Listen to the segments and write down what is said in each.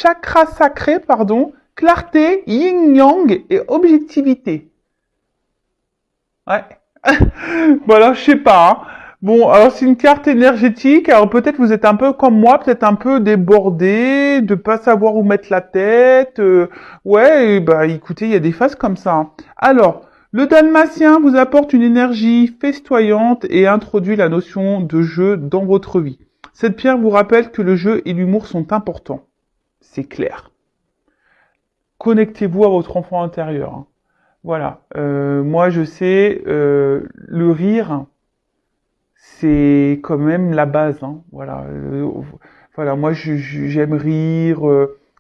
chakra sacré, pardon, clarté, yin-yang et objectivité. Ouais. Bon alors je sais pas, hein. Bon, alors c'est une carte énergétique, alors peut-être vous êtes un peu comme moi, peut-être un peu débordé, de pas savoir où mettre la tête. Ouais, et bah écoutez, il y a des phases comme ça, hein. Alors, le dalmatien vous apporte une énergie festoyante et introduit la notion de jeu dans votre vie. Cette pierre vous rappelle que le jeu et l'humour sont importants. C'est clair. Connectez-vous à votre enfant intérieur, hein. Voilà. Moi, je sais, le rire, c'est quand même la base, hein. Voilà. Voilà. Moi, j'aime rire.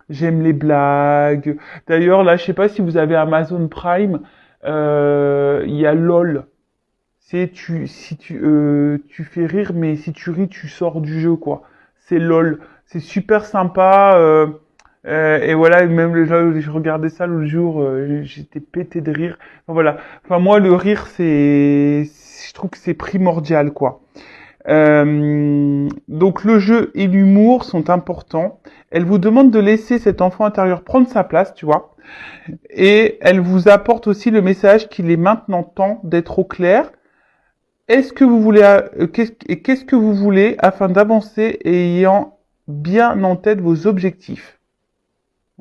J'aime les blagues. D'ailleurs, là, je sais pas si vous avez Amazon Prime. Il y a LOL. C'est si tu fais rire, mais si tu ris, tu sors du jeu, quoi. C'est LOL. C'est super sympa. Et voilà, même je regardais ça l'autre jour, j'étais pété de rire. Enfin, voilà. Enfin moi le rire je trouve que c'est primordial quoi. Donc le jeu et l'humour sont importants. Elle vous demande de laisser cet enfant intérieur prendre sa place, tu vois. Et elle vous apporte aussi le message qu'il est maintenant temps d'être au clair. Est-ce que vous voulez, qu'est-ce que vous voulez afin d'avancer et ayant bien en tête vos objectifs?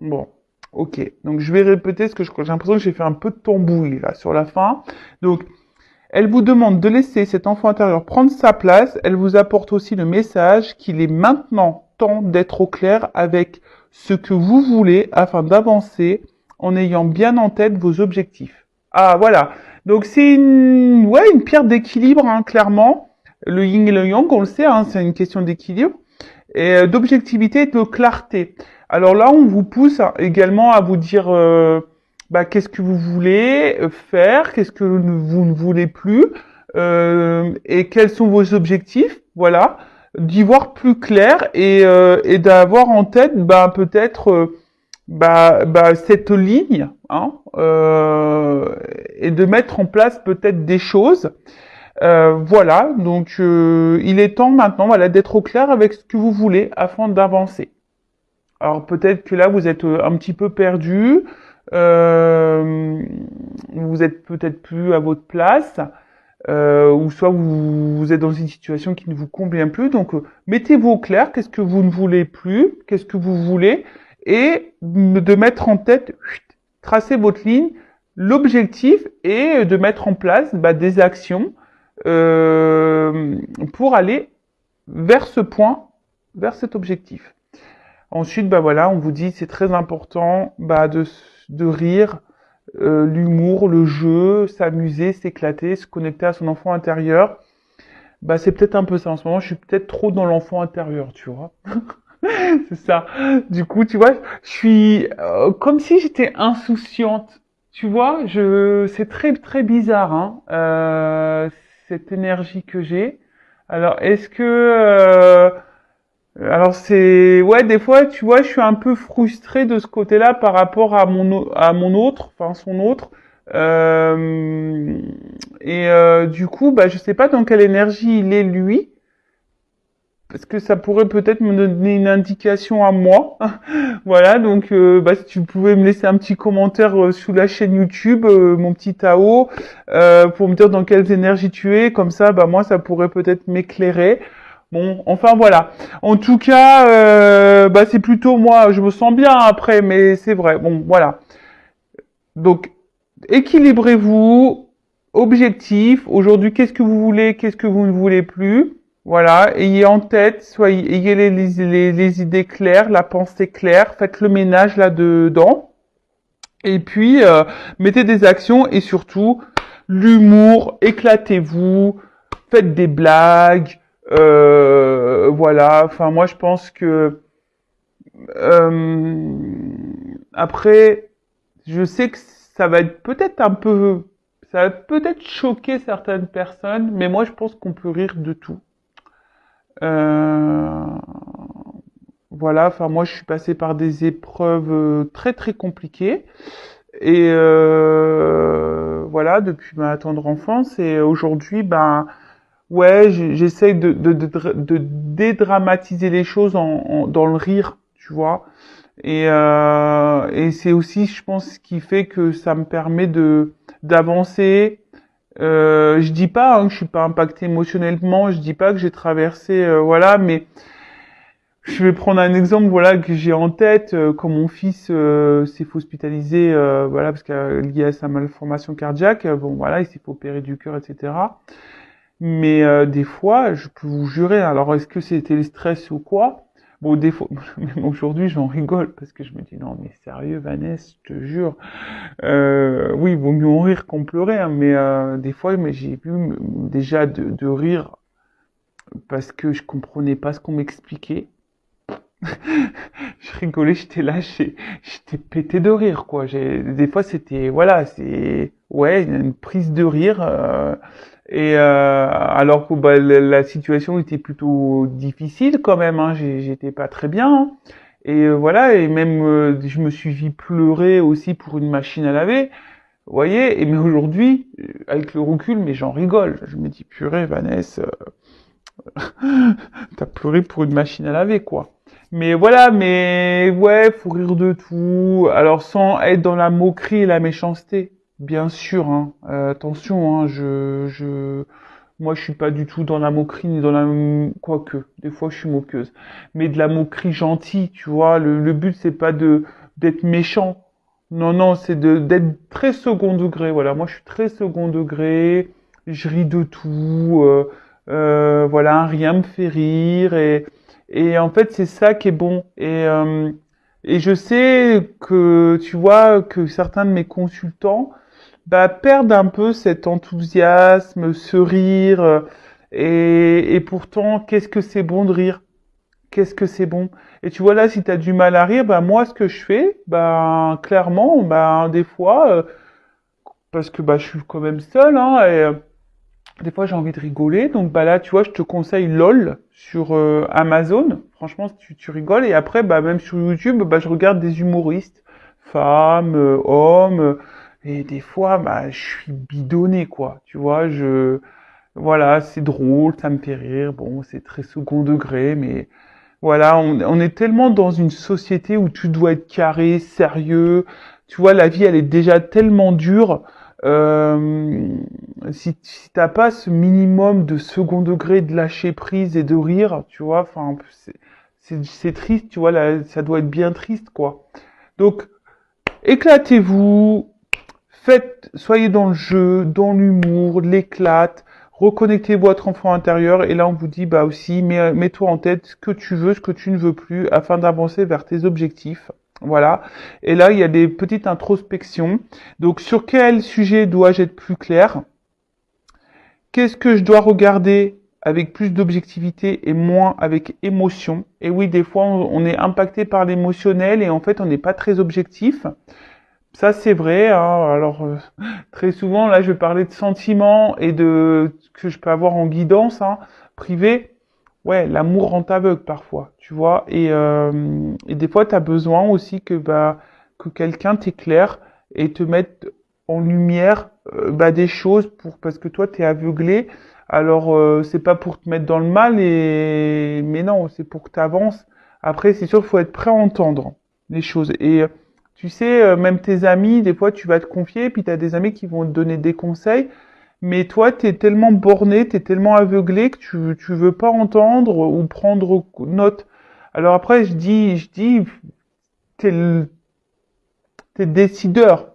Bon, ok. Donc je vais répéter ce que j'ai l'impression que j'ai fait un peu de tambouille là sur la fin. Donc elle vous demande de laisser cet enfant intérieur prendre sa place. Elle vous apporte aussi le message qu'il est maintenant temps d'être au clair avec ce que vous voulez afin d'avancer en ayant bien en tête vos objectifs. Ah voilà. Donc c'est une pierre d'équilibre hein, clairement. Le yin et le yang, on le sait, hein, c'est une question d'équilibre et d'objectivité et de clarté. Alors là, on vous pousse également à vous dire qu'est-ce que vous voulez faire, qu'est-ce que vous ne voulez plus, et quels sont vos objectifs, voilà, d'y voir plus clair et d'avoir en tête peut-être cette ligne, hein, et de mettre en place peut-être des choses. Voilà, donc il est temps maintenant, voilà, d'être au clair avec ce que vous voulez afin d'avancer. Alors peut-être que là vous êtes un petit peu perdu, euh, vous êtes peut-être plus à votre place, ou soit vous êtes dans une situation qui ne vous convient plus. Donc mettez-vous au clair, qu'est-ce que vous ne voulez plus, qu'est-ce que vous voulez, et de mettre en tête, tracer votre ligne, l'objectif et de mettre en place des actions pour aller vers ce point, vers cet objectif. Ensuite, voilà, on vous dit c'est très important de rire, l'humour, le jeu, s'amuser, s'éclater, se connecter à son enfant intérieur. C'est peut-être un peu ça en ce moment. Je suis peut-être trop dans l'enfant intérieur, tu vois. C'est ça. Du coup, tu vois, je suis comme si j'étais insouciante. Tu vois, c'est très très bizarre, hein, cette énergie que j'ai. Alors, est-ce que alors ouais, des fois, tu vois, je suis un peu frustré de ce côté-là par rapport à mon autre, enfin son autre. Du coup, je sais pas dans quelle énergie il est lui, parce que ça pourrait peut-être me donner une indication à moi. Voilà, donc si tu pouvais me laisser un petit commentaire sous la chaîne YouTube, mon petit Tao, pour me dire dans quelles énergies tu es, comme ça, moi, ça pourrait peut-être m'éclairer. Bon, enfin voilà. En tout cas, c'est plutôt moi, je me sens bien après, mais c'est vrai. Bon, voilà. Donc, équilibrez-vous, objectif. Aujourd'hui, qu'est-ce que vous voulez, qu'est-ce que vous ne voulez plus. Voilà, ayez en tête, ayez les idées claires, la pensée claire, faites le ménage là-dedans. Et puis, mettez des actions et surtout, l'humour, éclatez-vous, faites des blagues, voilà. Enfin, moi, je pense que après, je sais que ça va être peut-être ça va peut-être choquer certaines personnes, mais moi, je pense qu'on peut rire de tout. Euh, voilà, enfin moi je suis passé par des épreuves très très compliquées et voilà depuis ma tendre enfance et aujourd'hui ouais j'essaye de dédramatiser les choses dans le rire, tu vois. Et c'est aussi, je pense, ce qui fait que ça me permet d'avancer. Je dis pas que je suis pas impactée émotionnellement, je dis pas que j'ai traversé, voilà, mais je vais prendre un exemple, voilà, que j'ai en tête, quand mon fils s'est fait hospitaliser, voilà, parce que lié à sa malformation cardiaque, bon, voilà, il s'est fait opérer du cœur, etc. Mais des fois, je peux vous jurer, alors est-ce que c'était le stress ou quoi? Bon, des fois, même aujourd'hui, j'en rigole parce que je me dis non, mais sérieux, Vanessa, je te jure. Oui, il vaut mieux en rire qu'en pleurer, hein, mais des fois, mais j'ai vu déjà de rire parce que je comprenais pas ce qu'on m'expliquait. Je rigolais, j'étais là, j'étais pété de rire, quoi. Des fois, c'était, voilà, c'est, ouais, une prise de rire, alors que bah, la situation était plutôt difficile quand même, hein, j'étais pas très bien, hein. Et voilà, et même je me suis vu pleurer aussi pour une machine à laver, vous voyez. Et mais aujourd'hui, avec le recul, mais j'en rigole. Je me dis purée, Vanessa, t'as pleuré pour une machine à laver, quoi. Mais voilà, mais ouais, faut rire de tout. Alors sans être dans la moquerie et la méchanceté, bien sûr. Hein. Attention, hein, moi je suis pas du tout dans la moquerie ni dans la, quoique, des fois je suis moqueuse. Mais de la moquerie gentille, tu vois. Le but c'est pas d'être méchant. Non, non, c'est d'être très second degré. Voilà, moi je suis très second degré. Je ris de tout. Voilà, rien me fait rire et en fait c'est ça qui est bon et je sais que tu vois que certains de mes consultants bah perdent un peu cet enthousiasme, ce rire et pourtant qu'est-ce que c'est bon de rire, qu'est-ce que c'est bon. Et tu vois là si tu as du mal à rire, bah moi ce que je fais, bah clairement bah des fois parce que bah je suis quand même seule hein des fois, j'ai envie de rigoler. Donc, bah là, tu vois, je te conseille LOL sur Amazon. Franchement, tu rigoles. Et après, bah, même sur YouTube, bah, je regarde des humoristes, femmes, hommes. Et des fois, bah, je suis bidonné, quoi. Tu vois, voilà, c'est drôle, ça me fait rire. Bon, c'est très second degré, mais voilà, on est tellement dans une société où tu dois être carré, sérieux. Tu vois, la vie, elle est déjà tellement dure. Euh, si t'as pas ce minimum de second degré de lâcher prise et de rire, tu vois, enfin, c'est triste, tu vois, là, ça doit être bien triste, quoi. Donc, éclatez-vous, soyez dans le jeu, dans l'humour, l'éclate, reconnectez votre enfant intérieur, et là on vous dit, bah aussi, mets-toi en tête ce que tu veux, ce que tu ne veux plus, afin d'avancer vers tes objectifs. Voilà. Et là, il y a des petites introspections. Donc, sur quel sujet dois-je être plus clair? Qu'est-ce que je dois regarder avec plus d'objectivité et moins avec émotion? Et oui, des fois, on est impacté par l'émotionnel et en fait, on n'est pas très objectif. Ça, c'est vrai. Hein. Alors, très souvent, là, je vais parler de sentiments et de ce que je peux avoir en guidance hein, privée. Ouais, l'amour rend aveugle parfois, tu vois. Et des fois, tu as besoin aussi que quelqu'un t'éclaire et te mette en lumière bah, des choses parce que toi, tu es aveuglé. Alors, c'est pas pour te mettre dans le mal, mais non, c'est pour que tu avances. Après, c'est sûr, il faut être prêt à entendre les choses. Et tu sais, même tes amis, des fois, tu vas te confier, puis tu as des amis qui vont te donner des conseils. Mais toi, t'es tellement borné, t'es tellement aveuglé que tu veux pas entendre ou prendre note. Alors après, t'es, t'es décideur,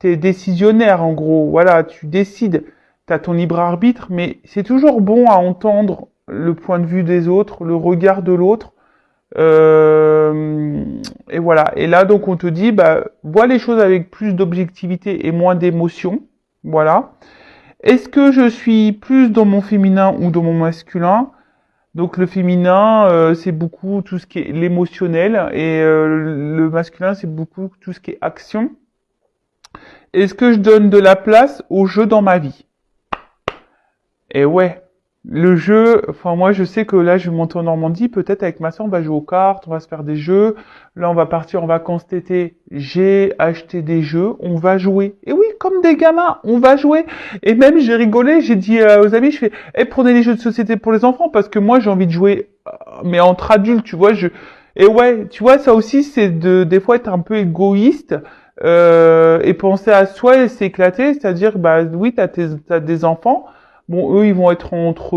t'es décisionnaire en gros. Voilà, tu décides, t'as ton libre arbitre, mais c'est toujours bon à entendre le point de vue des autres, le regard de l'autre. Euh, et voilà. Et là, donc, on te dit, bah, vois les choses avec plus d'objectivité et moins d'émotion. Voilà. Est-ce que je suis plus dans mon féminin ou dans mon masculin? Donc le féminin, c'est beaucoup tout ce qui est l'émotionnel et le masculin, c'est beaucoup tout ce qui est action. Est-ce que je donne de la place au jeu dans ma vie? Et ouais, le jeu, enfin moi je sais que là je vais monter en Normandie, peut-être avec ma soeur on va jouer aux cartes, on va se faire des jeux. Là on va partir en vacances cet été, j'ai acheté des jeux, on va jouer. Et oui, comme des gamins, on va jouer. Et même j'ai rigolé, j'ai dit aux amis, je fais, prenez les jeux de société pour les enfants parce que moi j'ai envie de jouer, mais entre adultes, tu vois, Et ouais, tu vois, ça aussi, c'est des fois être un peu égoïste et penser à soi et s'éclater. C'est-à-dire, bah oui, t'as des enfants. Bon, eux, ils vont être entre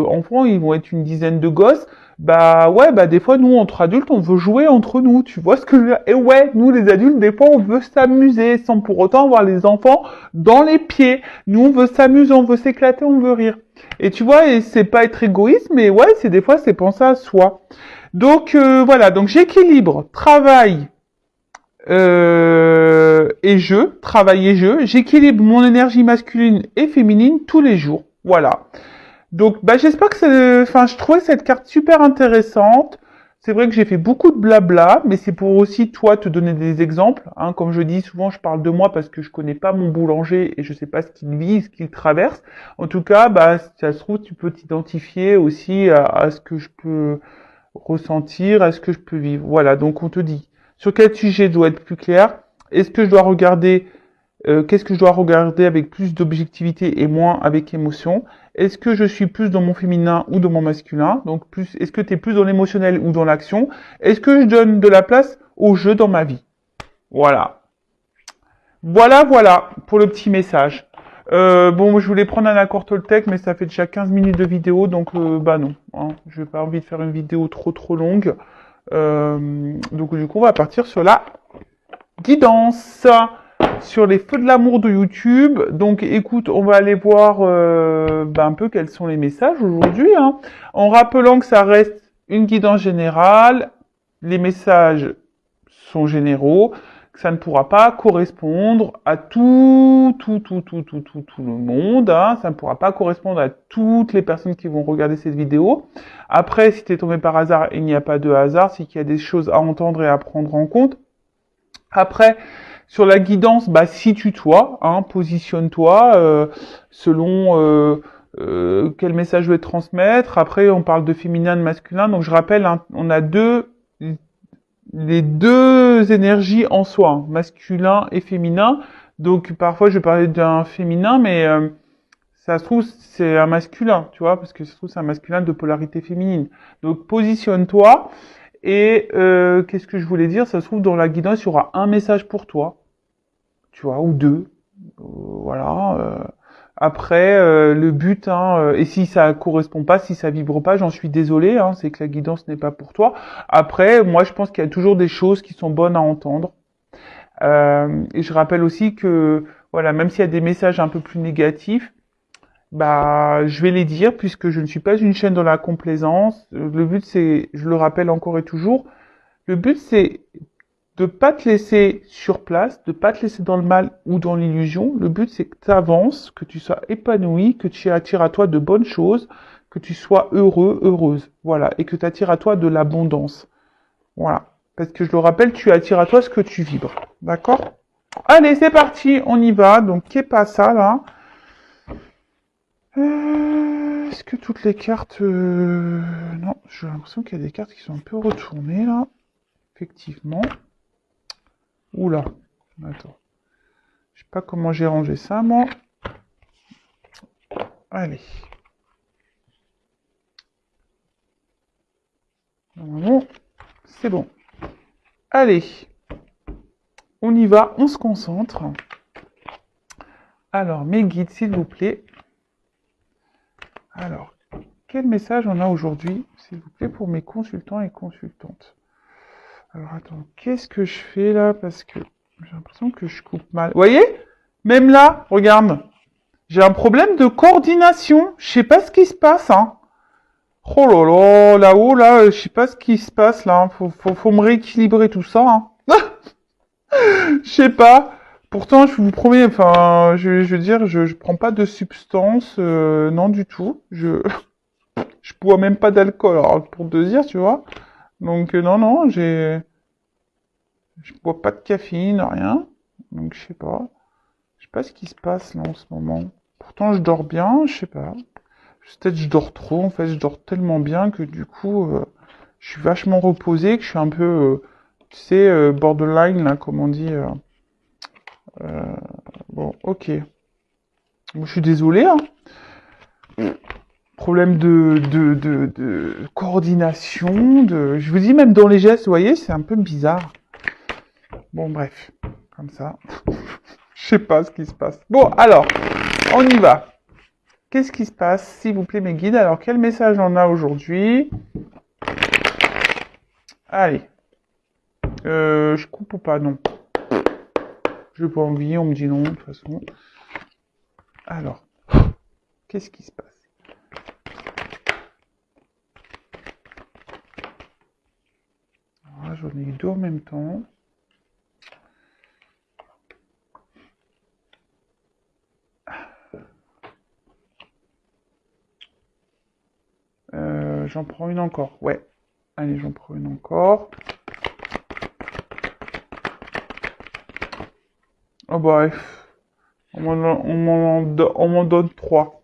enfants, ils vont être une dizaine de gosses. Bah ouais, bah des fois, nous, entre adultes, on veut jouer entre nous. Tu vois ce que je veux dire? Et ouais, nous, les adultes, des fois, on veut s'amuser sans pour autant avoir les enfants dans les pieds. Nous, on veut s'amuser, on veut s'éclater, on veut rire. Et tu vois, et c'est pas être égoïste, mais ouais, c'est des fois, c'est penser à soi. Donc voilà, donc j'équilibre travail et jeu, travail et jeu. J'équilibre mon énergie masculine et féminine tous les jours. Voilà. Donc bah j'espère que enfin je trouvais cette carte super intéressante. C'est vrai que j'ai fait beaucoup de blabla, mais c'est pour aussi toi te donner des exemples. Hein. Comme je dis souvent, je parle de moi parce que je connais pas mon boulanger et je sais pas ce qu'il vit, ce qu'il traverse. En tout cas, bah si ça se trouve, tu peux t'identifier aussi à ce que je peux ressentir, est-ce que je peux vivre. Voilà, donc on te dit sur quel sujet je dois être plus clair, est-ce que je dois regarder, qu'est-ce que je dois regarder avec plus d'objectivité et moins avec émotion, est-ce que je suis plus dans mon féminin ou dans mon masculin, donc plus, est-ce que tu es plus dans l'émotionnel ou dans l'action, est-ce que je donne de la place au jeu dans ma vie. Voilà. Voilà pour le petit message. Bon, je voulais prendre un accord Toltec, mais ça fait déjà 15 minutes de vidéo, donc bah non. Hein, je n'ai pas envie de faire une vidéo trop longue. Donc du coup, on va partir sur la guidance, sur les feux de l'amour de YouTube. Donc écoute, on va aller voir un peu quels sont les messages aujourd'hui. Hein, en rappelant que ça reste une guidance générale, les messages sont généraux, que ça ne pourra pas correspondre à tout le monde, hein. Ça ne pourra pas correspondre à toutes les personnes qui vont regarder cette vidéo. Après, si tu es tombé par hasard, il n'y a pas de hasard, c'est qu'il y a des choses à entendre et à prendre en compte. Après, sur la guidance, bah, situe-toi, hein, positionne-toi selon quel message je vais transmettre. Après, on parle de féminin, de masculin. Donc, je rappelle, hein, on a les deux énergies en soi, hein, masculin et féminin. Donc parfois je vais parler d'un féminin, mais ça se trouve c'est un masculin, tu vois, parce que ça se trouve c'est un masculin de polarité féminine. Donc positionne-toi et qu'est-ce que je voulais dire? Ça se trouve dans la guidance il y aura un message pour toi, tu vois, ou deux. Voilà. Après, le but, hein, et si ça correspond pas, si ça vibre pas, j'en suis désolé, hein, c'est que la guidance n'est pas pour toi. Après, moi, je pense qu'il y a toujours des choses qui sont bonnes à entendre. Et je rappelle aussi que, voilà, même s'il y a des messages un peu plus négatifs, bah, je vais les dire puisque je ne suis pas une chaîne dans la complaisance. Le but, c'est, je le rappelle encore et toujours, le but, c'est de pas te laisser sur place, de pas te laisser dans le mal ou dans l'illusion. Le but, c'est que tu avances, que tu sois épanoui, que tu attires à toi de bonnes choses, que tu sois heureux, heureuse. Voilà. Et que tu attires à toi de l'abondance. Voilà. Parce que je le rappelle, tu attires à toi ce que tu vibres. D'accord? Allez, c'est parti, on y va. Donc, qu'est pas ça, là? Est-ce que toutes les cartes... Non, j'ai l'impression qu'il y a des cartes qui sont un peu retournées, là. Effectivement. Oula, attends. Je sais pas comment j'ai rangé ça, moi. Allez. Normalement, c'est bon. Allez. On y va, on se concentre. Alors, mes guides, s'il vous plaît. Alors, quel message on a aujourd'hui, s'il vous plaît, pour mes consultants et consultantes? Alors, attends, qu'est-ce que je fais là? Parce que j'ai l'impression que je coupe mal. Vous voyez? Même là, regarde. J'ai un problème de coordination. Je sais pas ce qui se passe, hein. Oh là là, là-haut, là, je sais pas ce qui se passe, là. Hein. Faut me rééquilibrer tout ça, hein. Je sais pas. Pourtant, je vous promets, enfin, je veux dire, je prends pas de substance, non du tout. Je bois même pas d'alcool, alors, pour te dire, tu vois. Donc, non, je bois pas de caféine, rien. Donc, je sais pas. Je sais pas ce qui se passe, là, en ce moment. Pourtant, je dors bien, je sais pas. Peut-être je dors trop, en fait, je dors tellement bien que du coup, je suis vachement reposé, que je suis un peu, tu sais, borderline, là, comme on dit. Bon, ok. Bon, je suis désolé, hein. problème de coordination, je vous dis même dans les gestes, vous voyez, c'est un peu bizarre. Bon, bref, comme ça. Je sais pas ce qui se passe. Bon, alors, on y va. Qu'est-ce qui se passe, s'il vous plaît, mes guides? Alors, quel message on a aujourd'hui? Allez. Je coupe ou pas? Non. J'ai pas envie, on me dit non, de toute façon. Alors, qu'est-ce qui se passe? Alors là, j'en ai eu deux en même temps. J'en prends une encore, ouais. Allez, j'en prends une encore. Oh bah, on m'en donne 3.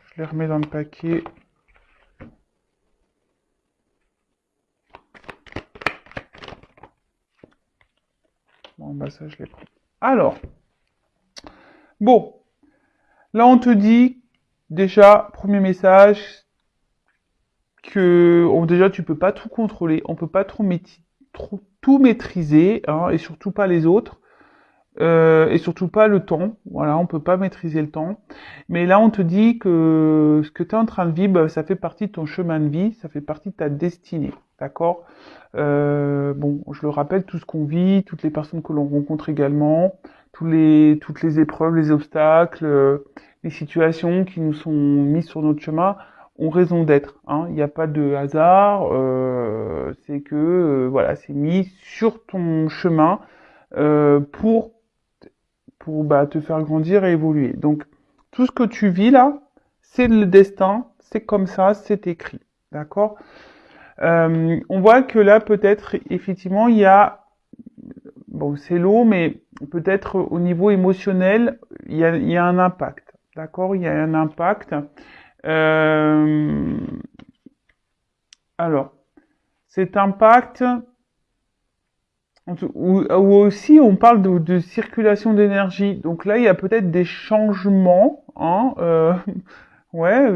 Je les remets dans le paquet. Bon, bah ça, je les prends. Alors, bon, là, on te dit, déjà, premier message, que déjà, tu peux pas tout contrôler, on peut pas tout maîtriser, hein, et surtout pas les autres. Et surtout pas le temps. Voilà, on peut pas maîtriser le temps. Mais là, on te dit que ce que tu es en train de vivre, ça fait partie de ton chemin de vie, ça fait partie de ta destinée. D'accord? Bon, je le rappelle, tout ce qu'on vit, toutes les personnes que l'on rencontre également, toutes les épreuves, les obstacles, les situations qui nous sont mises sur notre chemin ont raison d'être. Hein. Il n'y a pas de hasard. C'est que voilà, c'est mis sur ton chemin pour te faire grandir et évoluer. Donc, tout ce que tu vis là, c'est le destin, c'est comme ça, c'est écrit. D'accord? On voit que là, peut-être, effectivement, il y a, bon, c'est l'eau, mais peut-être au niveau émotionnel, il y a un impact. D'accord? Il y a un impact. Alors, cet impact, ou aussi on parle de circulation d'énergie. Donc là, il y a peut-être des changements. Hein, ouais,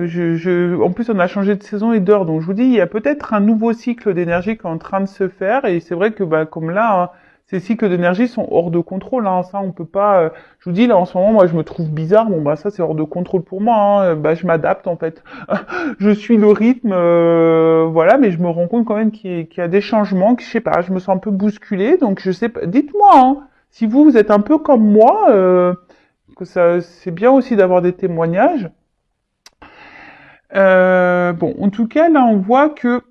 en plus, on a changé de saison et d'heure. Donc je vous dis, il y a peut-être un nouveau cycle d'énergie qui est en train de se faire. Et c'est vrai que comme là, hein, ces cycles d'énergie sont hors de contrôle. Hein, ça, on peut pas. Je vous dis là, en ce moment, moi, je me trouve bizarre. Bon, bah ça, c'est hors de contrôle pour moi. Hein, je m'adapte en fait. Je suis le rythme, voilà, mais je me rends compte quand même qu'il y a des changements, que je sais pas, je me sens un peu bousculée, donc je sais pas. Dites-moi, hein, si vous êtes un peu comme moi, que ça, c'est bien aussi d'avoir des témoignages. Bon, en tout cas, là, on voit que,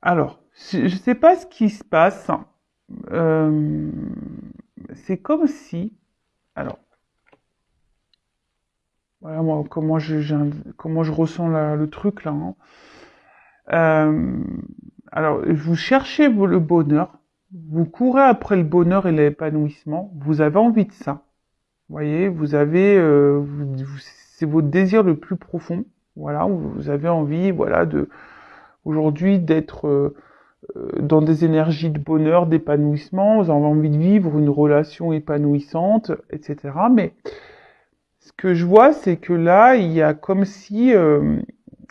alors, je sais pas ce qui se passe. Euh, c'est comme si, alors, voilà moi comment je ressens le truc là. Hein. Euh, alors, vous cherchez le bonheur, vous courez après le bonheur et l'épanouissement, vous avez envie de ça. Vous voyez, vous avez, c'est votre désir le plus profond. Voilà, vous avez envie, voilà, aujourd'hui d'être dans des énergies de bonheur, d'épanouissement. Vous avez envie de vivre une relation épanouissante, etc. Mais ce que je vois, c'est que là, il y a comme si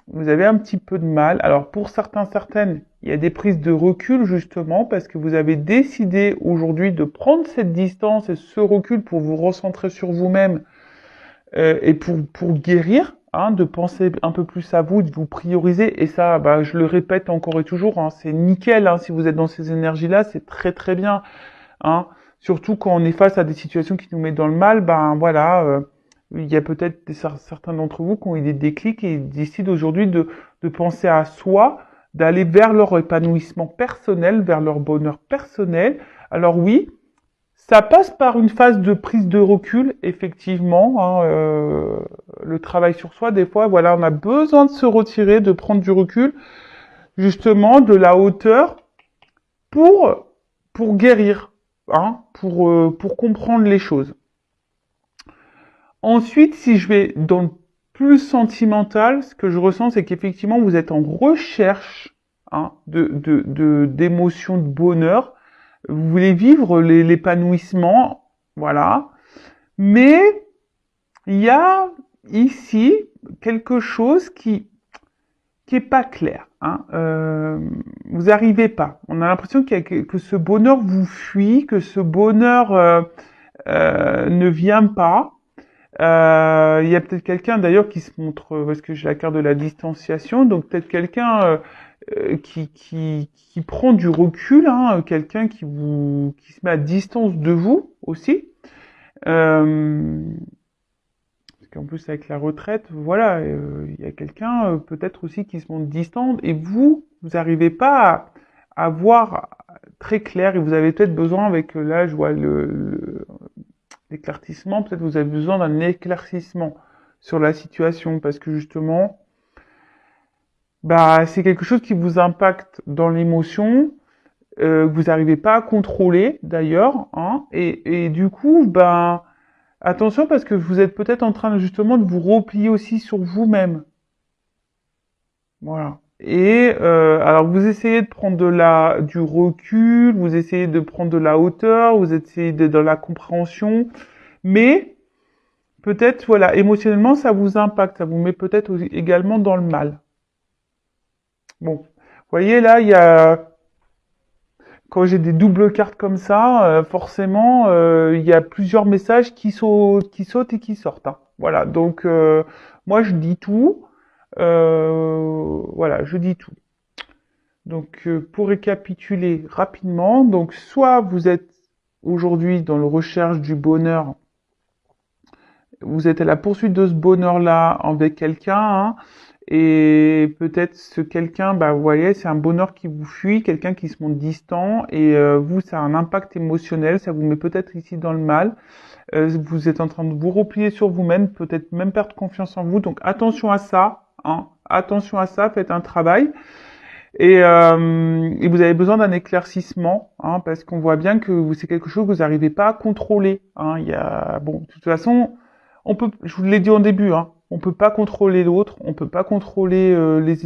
vous avez un petit peu de mal. Alors pour certaines, il y a des prises de recul justement parce que vous avez décidé aujourd'hui de prendre cette distance et ce recul pour vous recentrer sur vous-même et pour guérir, hein, de penser un peu plus à vous, de vous prioriser. Et ça, je le répète encore et toujours, hein, c'est nickel. Hein, si vous êtes dans ces énergies-là, c'est très très bien. Hein. Surtout quand on est face à des situations qui nous mettent dans le mal, voilà. Il y a peut-être certains d'entre vous qui ont eu des déclics et décident aujourd'hui de penser à soi, d'aller vers leur épanouissement personnel, vers leur bonheur personnel. Alors oui, ça passe par une phase de prise de recul, effectivement. Hein, le travail sur soi, des fois, voilà, on a besoin de se retirer, de prendre du recul, justement, de la hauteur pour guérir, hein, pour comprendre les choses. Ensuite, si je vais dans le plus sentimental, ce que je ressens, c'est qu'effectivement, vous êtes en recherche, hein, d'émotions, de bonheur. Vous voulez vivre l'épanouissement, voilà. Mais Il y a ici quelque chose qui est pas clair. Hein. Vous n'arrivez pas. On a l'impression que ce bonheur vous fuit, que ce bonheur ne vient pas. Il y a peut-être quelqu'un d'ailleurs qui se montre, parce que j'ai la carte de la distanciation, donc peut-être quelqu'un qui prend du recul, hein, quelqu'un qui se met à distance de vous aussi. Parce qu'en plus avec la retraite, voilà, il y a quelqu'un peut-être aussi qui se montre distant et vous n'arrivez pas à voir très clair et vous avez peut-être besoin avec là je vois l'éclaircissement, peut-être vous avez besoin d'un éclaircissement sur la situation parce que justement bah c'est quelque chose qui vous impacte dans l'émotion, que vous n'arrivez pas à contrôler d'ailleurs, hein, et du coup ben attention parce que vous êtes peut-être en train justement de vous replier aussi sur vous-même. Voilà. Et alors vous essayez de prendre du recul, vous essayez de prendre de la hauteur, vous essayez d'être dans la compréhension, mais peut-être voilà émotionnellement ça vous impacte, ça vous met peut-être également dans le mal. Bon, vous voyez là il y a quand j'ai des doubles cartes comme ça, forcément, il y a plusieurs messages qui sautent et qui sortent. Hein. Voilà, donc moi je dis tout. Voilà, je dis tout. Donc pour récapituler rapidement, donc soit vous êtes aujourd'hui dans la recherche du bonheur, vous êtes à la poursuite de ce bonheur-là avec quelqu'un, hein, et peut-être ce quelqu'un, bah vous voyez, c'est un bonheur qui vous fuit, quelqu'un qui se montre distant, et vous, ça a un impact émotionnel, ça vous met peut-être ici dans le mal. Vous êtes en train de vous replier sur vous-même, peut-être même perdre confiance en vous. Donc attention à ça, hein, attention à ça, faites un travail. Et vous avez besoin d'un éclaircissement, hein, parce qu'on voit bien que c'est quelque chose que vous n'arrivez pas à contrôler. Hein. Il y a, bon, de toute façon, je vous l'ai dit en début, hein, on peut pas contrôler l'autre, on peut pas contrôler les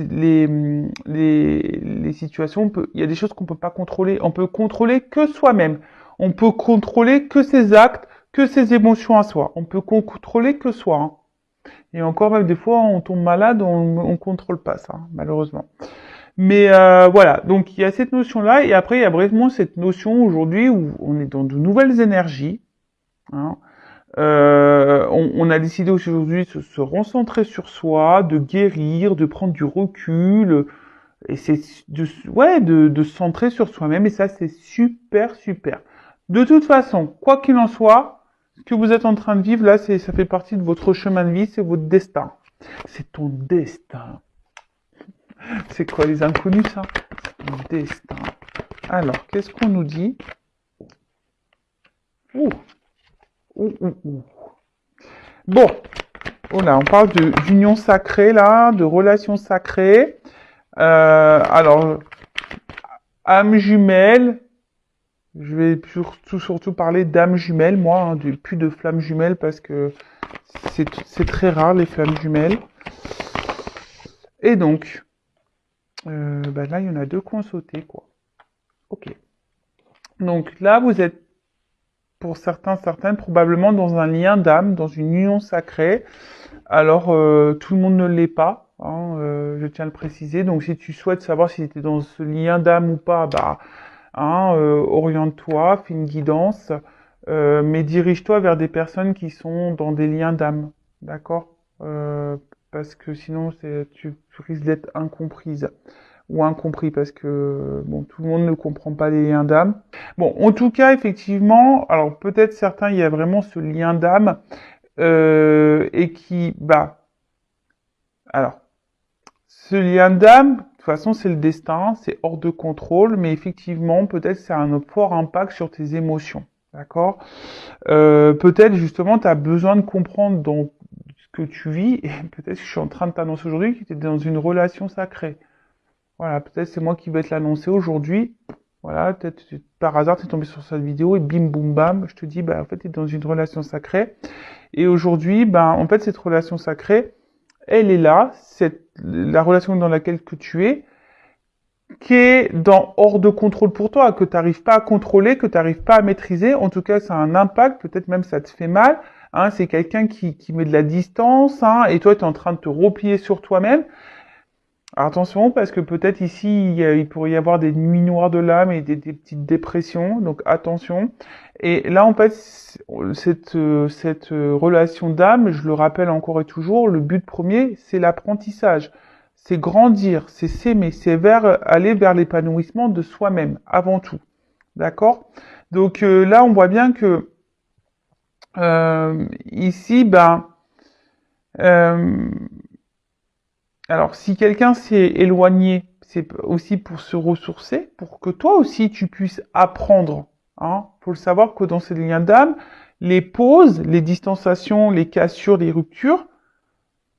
situations. Il y a des choses qu'on peut pas contrôler. On peut contrôler que soi-même. On peut contrôler que ses actes, que ses émotions à soi. On peut contrôler que soi. Hein. Et encore même des fois, on tombe malade, on contrôle pas ça, hein, malheureusement. Mais voilà, donc il y a cette notion-là, et après il y a vraiment cette notion aujourd'hui où on est dans de nouvelles énergies. Hein. On a décidé aujourd'hui de se recentrer sur soi, de guérir, de prendre du recul, et c'est de se centrer sur soi-même, et ça c'est super, super. De toute façon, quoi qu'il en soit, ce que vous êtes en train de vivre là, ça fait partie de votre chemin de vie, c'est votre destin. C'est ton destin. C'est quoi les inconnus, ça? C'est ton destin. Alors, qu'est-ce qu'on nous dit? Ouh. Bon, voilà, on parle d'union sacrée, là, de relations sacrées. Alors, âme jumelle, je vais surtout parler d'âme jumelle, moi, hein, plus de flammes jumelles, parce que c'est très rare, les flammes jumelles. Et donc, là, il y en a deux qui ont sauté, quoi. Ok. Donc là, vous êtes, pour certaines, probablement dans un lien d'âme, dans une union sacrée. Alors, tout le monde ne l'est pas, hein, je tiens à le préciser. Donc, si tu souhaites savoir si tu es dans ce lien d'âme ou pas, oriente-toi, fais une guidance, mais dirige-toi vers des personnes qui sont dans des liens d'âme, d'accord? Parce que sinon, tu risques d'être incomprise ou incompris parce que bon, tout le monde ne comprend pas les liens d'âme. Bon, en tout cas, effectivement, alors peut-être certains, il y a vraiment ce lien d'âme et qui, alors, ce lien d'âme, de toute façon, c'est le destin, c'est hors de contrôle, mais effectivement, peut-être ça a un fort impact sur tes émotions, d'accord? Peut-être justement, tu as besoin de comprendre dans ce que tu vis, et peut-être que je suis en train de t'annoncer aujourd'hui que tu es dans une relation sacrée. Voilà, peut-être c'est moi qui vais te l'annoncer aujourd'hui. Voilà, peut-être par hasard tu es tombé sur cette vidéo et bim boum bam, je te dis en fait tu es dans une relation sacrée. Et aujourd'hui, en fait cette relation sacrée, elle est là, la relation dans laquelle que tu es, qui est hors de contrôle pour toi, que tu n'arrives pas à contrôler, que tu n'arrives pas à maîtriser. En tout cas, ça a un impact, peut-être même ça te fait mal. Hein, c'est quelqu'un qui met de la distance, hein, et toi, tu es en train de te replier sur toi-même. Alors, attention, parce que peut-être ici, il pourrait y avoir des nuits noires de l'âme et des petites dépressions, donc attention. Et là, en fait, cette relation d'âme, je le rappelle encore et toujours, le but premier, c'est l'apprentissage. C'est grandir, c'est s'aimer, c'est aller vers l'épanouissement de soi-même, avant tout. D'accord? Donc là, on voit bien que ici, ben, euh, alors si quelqu'un s'est éloigné, c'est aussi pour se ressourcer, pour que toi aussi tu puisses apprendre. Hein. Faut le savoir que dans ces liens d'âme, les pauses, les distanciations, les cassures, les ruptures,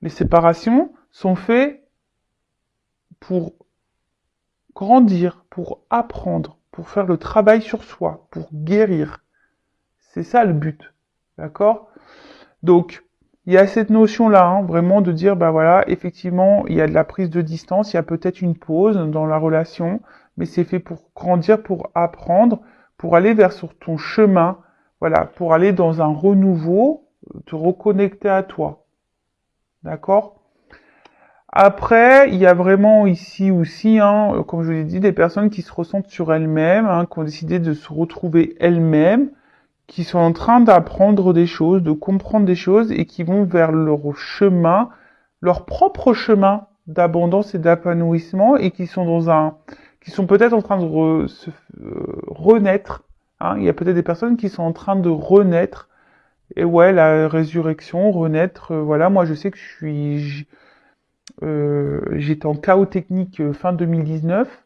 les séparations sont faits pour grandir, pour apprendre, pour faire le travail sur soi, pour guérir. C'est ça le but. D'accord? Donc, il y a cette notion-là, hein, vraiment de dire, bah voilà, effectivement, il y a de la prise de distance, il y a peut-être une pause dans la relation, mais c'est fait pour grandir, pour apprendre, pour aller vers sur ton chemin, voilà, pour aller dans un renouveau, te reconnecter à toi. D'accord? Après, il y a vraiment ici aussi, hein, comme je l'ai dit, des personnes qui se ressentent sur elles-mêmes, hein, qui ont décidé de se retrouver elles-mêmes, qui sont en train d'apprendre des choses, de comprendre des choses et qui vont vers leur chemin, leur propre chemin d'abondance et d'épanouissement et qui sont qui sont peut-être en train de renaître. Hein. Il y a peut-être des personnes qui sont en train de renaître. Et ouais, la résurrection, renaître. Voilà, moi je sais que j'étais en chaos technique fin 2019.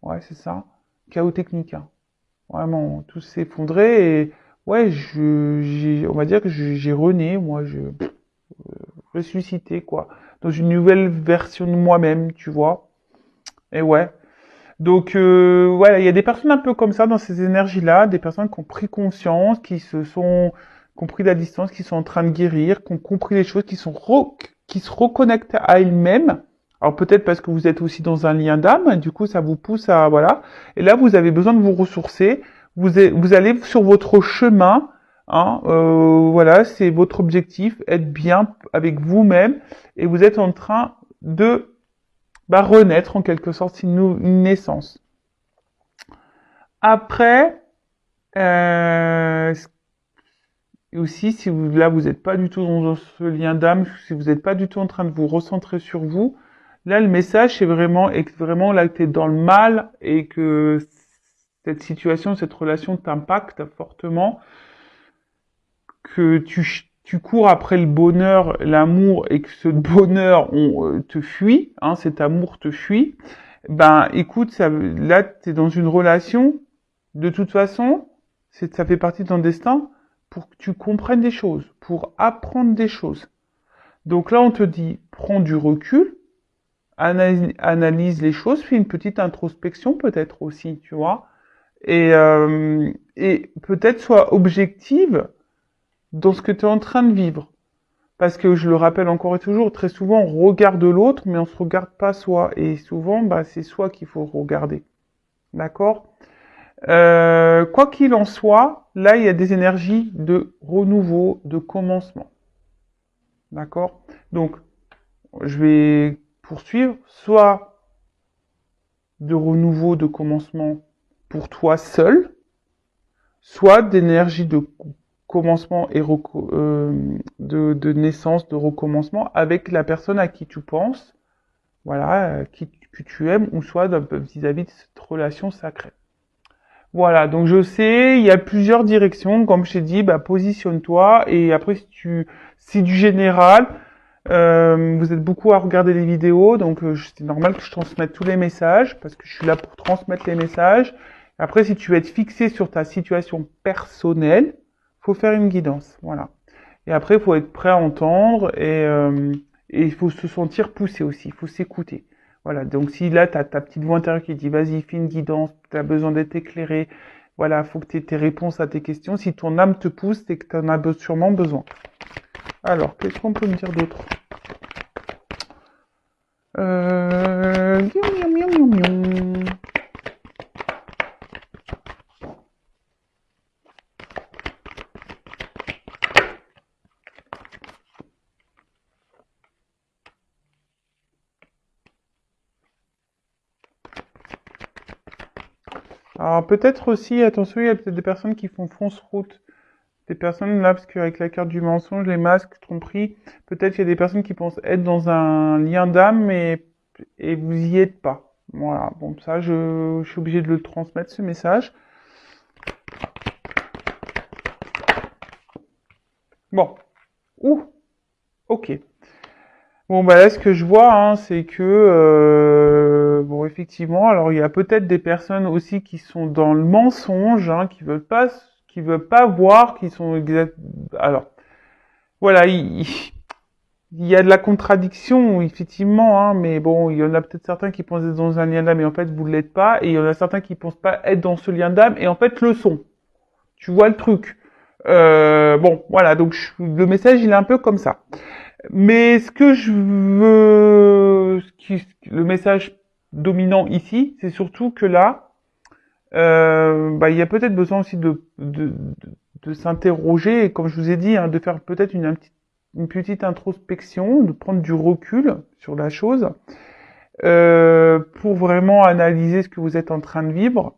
Ouais, c'est ça. Chaos technique. Hein. Vraiment, tout s'est effondré et ouais, on va dire que j'ai rené, moi, ressuscité, quoi. Dans une nouvelle version de moi-même, tu vois. Et ouais. Donc, voilà, il y a des personnes un peu comme ça dans ces énergies-là, des personnes qui ont pris conscience, qui ont pris la distance, qui sont en train de guérir, qui ont compris les choses, qui se reconnectent à elles-mêmes. Alors peut-être parce que vous êtes aussi dans un lien d'âme, du coup ça vous pousse à voilà. Et là vous avez besoin de vous ressourcer. Vous allez sur votre chemin. Hein, voilà, c'est votre objectif, être bien avec vous-même, et vous êtes en train de renaître en quelque sorte, c'est une naissance. Après, aussi, si vous, là, vous n'êtes pas du tout dans ce lien d'âme, si vous n'êtes pas du tout en train de vous recentrer sur vous, là, le message, c'est vraiment là que tu es dans le mal et que cette situation, cette relation t'impacte fortement, que tu cours après le bonheur, l'amour, et que ce bonheur te fuit, hein, cet amour te fuit, ben écoute, là, tu es dans une relation, de toute façon, ça fait partie de ton destin, pour que tu comprennes des choses, pour apprendre des choses. Donc là, on te dit, prends du recul, analyse les choses, fais une petite introspection peut-être aussi, tu vois, et peut-être sois objective dans ce que tu es en train de vivre. Parce que je le rappelle encore et toujours, très souvent on regarde l'autre, mais on se regarde pas soi. Et souvent, c'est soi qu'il faut regarder. D'accord? Quoi qu'il en soit, là il y a des énergies de renouveau, de commencement. D'accord? Donc, je vais poursuivre. Soit de renouveau, de commencement pour toi seul, soit d'énergie de commencement et de naissance, de recommencement avec la personne à qui tu penses, voilà, que tu aimes, ou soit vis-à-vis de cette relation sacrée. Voilà, donc je sais, il y a plusieurs directions, comme je t'ai dit, positionne-toi, et après si du général, vous êtes beaucoup à regarder les vidéos, donc c'est normal que je transmette tous les messages, parce que je suis là pour transmettre les messages. Après, si tu veux être fixé sur ta situation personnelle, faut faire une guidance, voilà. Et après, il faut être prêt à entendre, et il faut se sentir poussé aussi, il faut s'écouter. Voilà, donc si là, tu as ta petite voix intérieure qui dit, vas-y, fais une guidance, tu as besoin d'être éclairé, voilà, faut que tu aies tes réponses à tes questions. Si ton âme te pousse, c'est que tu en as sûrement besoin. Alors, qu'est-ce qu'on peut me dire d'autre? Alors peut-être aussi, attention, il y a peut-être des personnes qui font fausse route. Des personnes là, parce qu'avec la carte du mensonge, les masques, tromperie, peut-être qu'il y a des personnes qui pensent être dans un lien d'âme et vous y êtes pas. Voilà, bon, ça, je suis obligé de le transmettre, ce message. Bon, ouh, ok. Bon, bah là, ce que je vois, hein, c'est que, bon, effectivement, alors il y a peut-être des personnes aussi qui sont dans le mensonge, hein, qui veulent pas voir, qui sont exact. Alors, voilà, il y a de la contradiction, effectivement, hein, mais bon, il y en a peut-être certains qui pensent être dans un lien d'âme et en fait vous ne l'êtes pas, et il y en a certains qui pensent pas être dans ce lien d'âme et en fait le sont. Tu vois le truc. Bon, voilà, donc le message il est un peu comme ça. Mais ce que je veux, le message dominant ici, c'est surtout que là, bah, il y a peut-être besoin aussi de s'interroger, et comme je vous ai dit, hein, de faire peut-être une petite introspection, de prendre du recul sur la chose, pour vraiment analyser ce que vous êtes en train de vivre.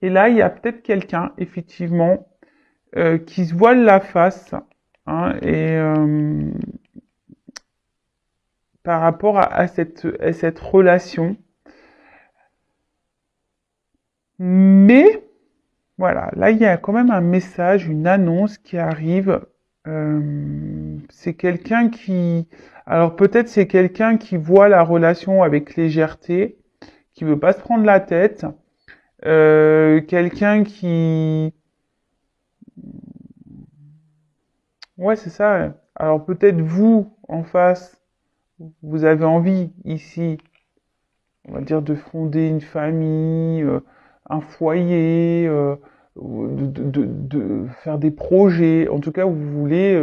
Et là, il y a peut-être quelqu'un, effectivement, qui se voile la face, hein, et par rapport à cette relation. Mais voilà, là il y a quand même un message, une annonce qui arrive. C'est quelqu'un qui, alors peut-être c'est quelqu'un qui voit la relation avec légèreté, qui veut pas se prendre la tête, quelqu'un qui, ouais c'est ça. Alors peut-être vous en face, vous avez envie ici, on va dire de fonder une famille, un foyer. De faire des projets, en tout cas vous voulez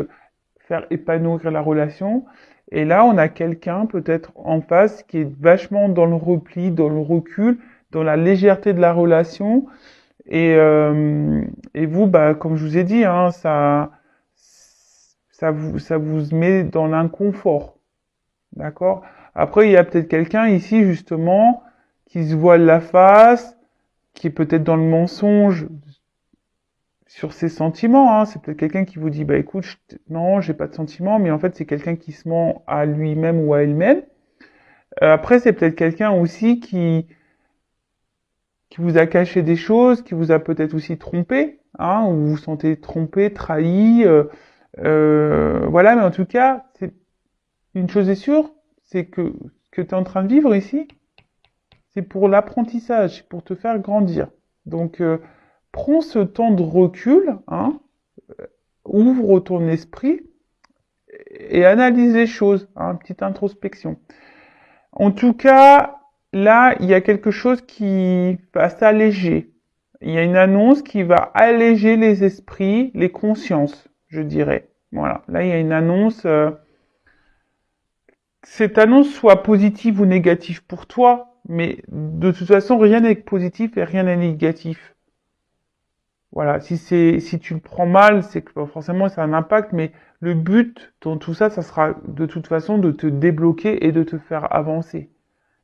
faire épanouir la relation. Et là, on a quelqu'un peut-être en face qui est vachement dans le repli, dans le recul, dans la légèreté de la relation. Et, euh, et vous, bah, comme je vous ai dit, hein, ça vous met dans l'inconfort. D'accord? Après, il y a peut-être quelqu'un ici, justement, qui se voile la face, qui est peut-être dans le mensonge sur ses sentiments, hein. C'est peut-être quelqu'un qui vous dit, bah écoute, non, j'ai pas de sentiments, mais en fait c'est quelqu'un qui se ment à lui-même ou à elle-même. Après, c'est peut-être quelqu'un aussi qui vous a caché des choses, qui vous a peut-être aussi trompé, hein, ou vous vous sentez trompé, trahi, voilà. Mais en tout cas, c'est une chose est sûre, c'est que ce que tu es en train de vivre ici, c'est pour l'apprentissage, c'est pour te faire grandir. Donc, prends ce temps de recul, hein, ouvre ton esprit et analyse les choses, hein, petite introspection. En tout cas, là, il y a quelque chose qui va s'alléger. Il y a une annonce qui va alléger les esprits, les consciences, je dirais. Voilà, là, il y a une annonce. Cette annonce soit positive ou négative pour toi, mais de toute façon, rien n'est positif et rien n'est négatif. Voilà, si tu le prends mal, c'est que forcément ça a un impact, mais le but dans tout ça, ça sera de toute façon de te débloquer et de te faire avancer.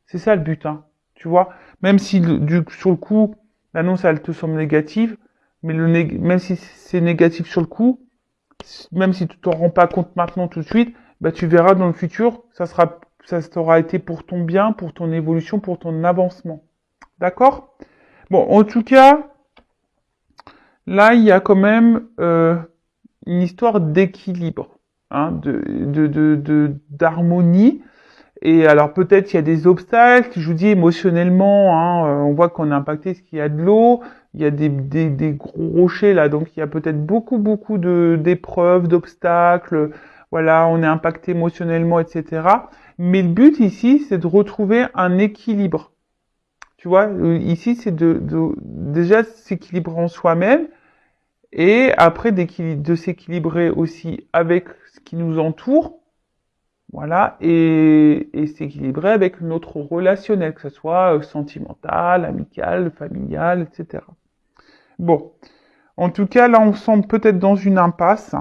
C'est ça le but, hein. Tu vois, même si sur le coup, l'annonce elle te semble négative, mais même si c'est négatif sur le coup, même si tu t'en rends pas compte maintenant tout de suite, bah tu verras dans le futur, ça t'aura été pour ton bien, pour ton évolution, pour ton avancement. D'accord? Bon, en tout cas, là, il y a quand même une histoire d'équilibre, hein, d'harmonie. Et alors peut-être il y a des obstacles, je vous dis émotionnellement, hein, on voit qu'on est impacté parce qu'il y a de l'eau, il y a des gros rochers là, donc il y a peut-être beaucoup d'épreuves, d'obstacles, voilà, on est impacté émotionnellement, etc. Mais le but ici, c'est de retrouver un équilibre. Tu vois, ici, c'est déjà s'équilibrer en soi-même et après de s'équilibrer aussi avec ce qui nous entoure, voilà, et s'équilibrer avec notre relationnel, que ce soit sentimental, amical, familial, etc. Bon, en tout cas, là, on semble peut-être dans une impasse,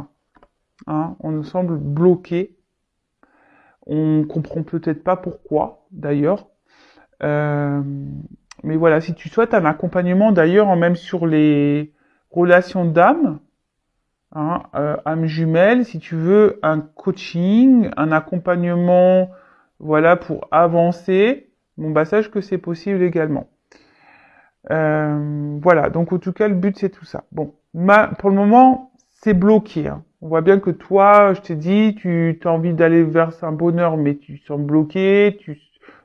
hein, on nous semble bloqué, on comprend peut-être pas pourquoi, d'ailleurs, euh, mais Mais voilà, si tu souhaites un accompagnement d'ailleurs, même sur les relations d'âme, hein, âme jumelle, si tu veux un coaching, un accompagnement, voilà, pour avancer, bon bah sache que c'est possible également. Voilà, donc en tout cas le but c'est tout ça. Bon, pour le moment c'est bloqué, hein. On voit bien que toi, je t'ai dit, tu as envie d'aller vers un bonheur, mais tu sembles bloqué,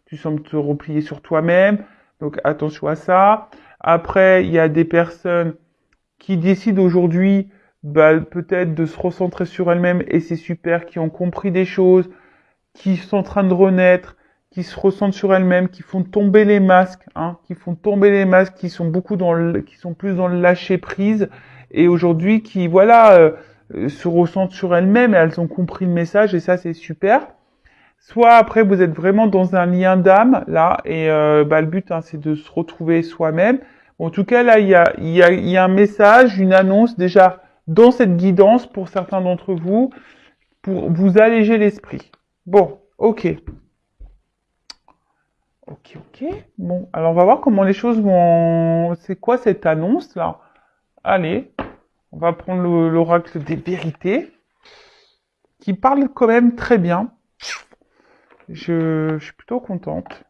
tu sembles te replier sur toi-même, donc attention à ça. Après, il y a des personnes qui décident aujourd'hui bah, peut-être de se recentrer sur elles-mêmes et c'est super, qui ont compris des choses, qui sont en train de renaître, qui se ressentent sur elles-mêmes, qui font tomber les masques, hein, qui font tomber les masques, qui sont beaucoup qui sont plus dans le lâcher prise et aujourd'hui qui voilà se ressentent sur elles-mêmes et elles ont compris le message et ça c'est super. Soit après vous êtes vraiment dans un lien d'âme là et bah, le but hein, c'est de se retrouver soi-même. En tout cas là il y a un message, une annonce déjà dans cette guidance pour certains d'entre vous pour vous alléger l'esprit. Bon, ok. Ok. Bon, alors on va voir comment les choses vont... C'est quoi cette annonce là? Allez, on va prendre l'oracle des vérités qui parle quand même très bien. Je suis plutôt contente.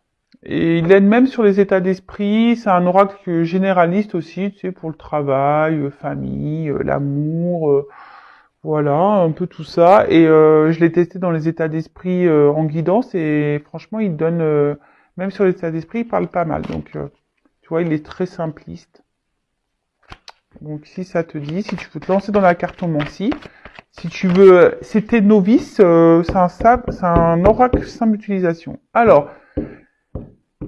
Et il aide même sur les états d'esprit. C'est un oracle généraliste aussi, tu sais, pour le travail, famille, l'amour, voilà, un peu tout ça. Et je l'ai testé dans les états d'esprit en guidance et franchement, il donne, même sur les états d'esprit, il parle pas mal. Donc, tu vois, il est très simpliste. Donc, si ça te dit, si tu veux te lancer dans la cartomancie, si tu veux, c'était novice, c'est un oracle simple d'utilisation. Alors,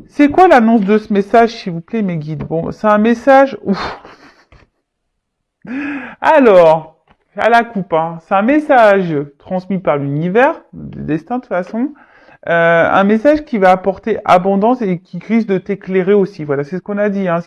c'est quoi l'annonce de ce message, s'il vous plaît, mes guides? Bon, c'est un message... Ouf. Alors, à la coupe, hein. C'est un message transmis par l'univers, le destin de toute façon. Un message qui va apporter abondance et qui risque de t'éclairer aussi. Voilà, c'est ce qu'on a dit, hein,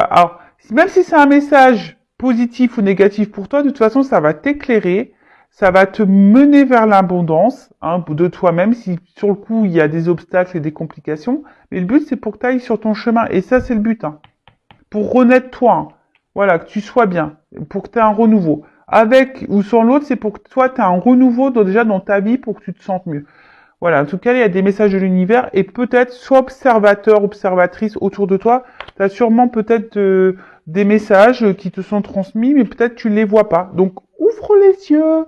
alors, même si c'est un message positif ou négatif pour toi, de toute façon, ça va t'éclairer, ça va te mener vers l'abondance, hein, de toi-même, si sur le coup, il y a des obstacles et des complications. Mais le but, c'est pour que tu ailles sur ton chemin. Et ça, c'est le but, hein. Pour renaître toi, hein. Voilà, que tu sois bien, pour que tu aies un renouveau. Avec ou sans l'autre, c'est pour que toi, tu aies un renouveau déjà dans ta vie pour que tu te sentes mieux. Voilà, en tout cas, il y a des messages de l'univers et peut-être, sois observateur, observatrice autour de toi, tu as sûrement peut-être des messages qui te sont transmis, mais peut-être tu les vois pas. Donc, ouvre les yeux.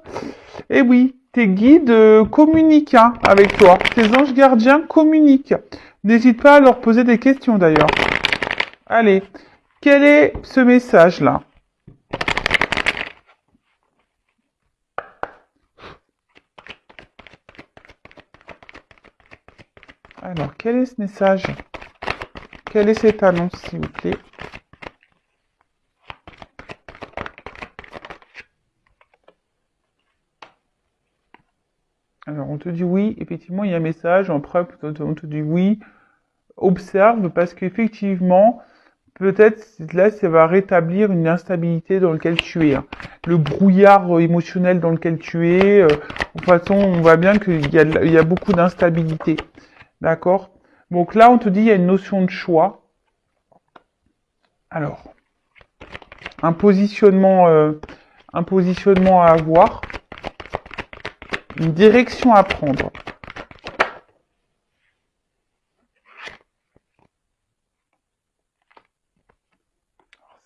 Et oui, tes guides communiquent hein, avec toi. Tes anges gardiens communiquent. N'hésite pas à leur poser des questions d'ailleurs. Allez, quel est ce message-là? Alors, quel est ce message? Quelle est cette annonce, s'il vous plaît? Alors, on te dit oui, effectivement, il y a un message. Après, on te dit oui, observe, parce qu'effectivement, peut-être là, ça va rétablir une instabilité dans laquelle tu es. Hein. Le brouillard émotionnel dans lequel tu es. De toute façon, on voit bien qu'il y a beaucoup d'instabilité. D'accord? Donc là, on te dit il y a une notion de choix. Alors, un positionnement à avoir, une direction à prendre.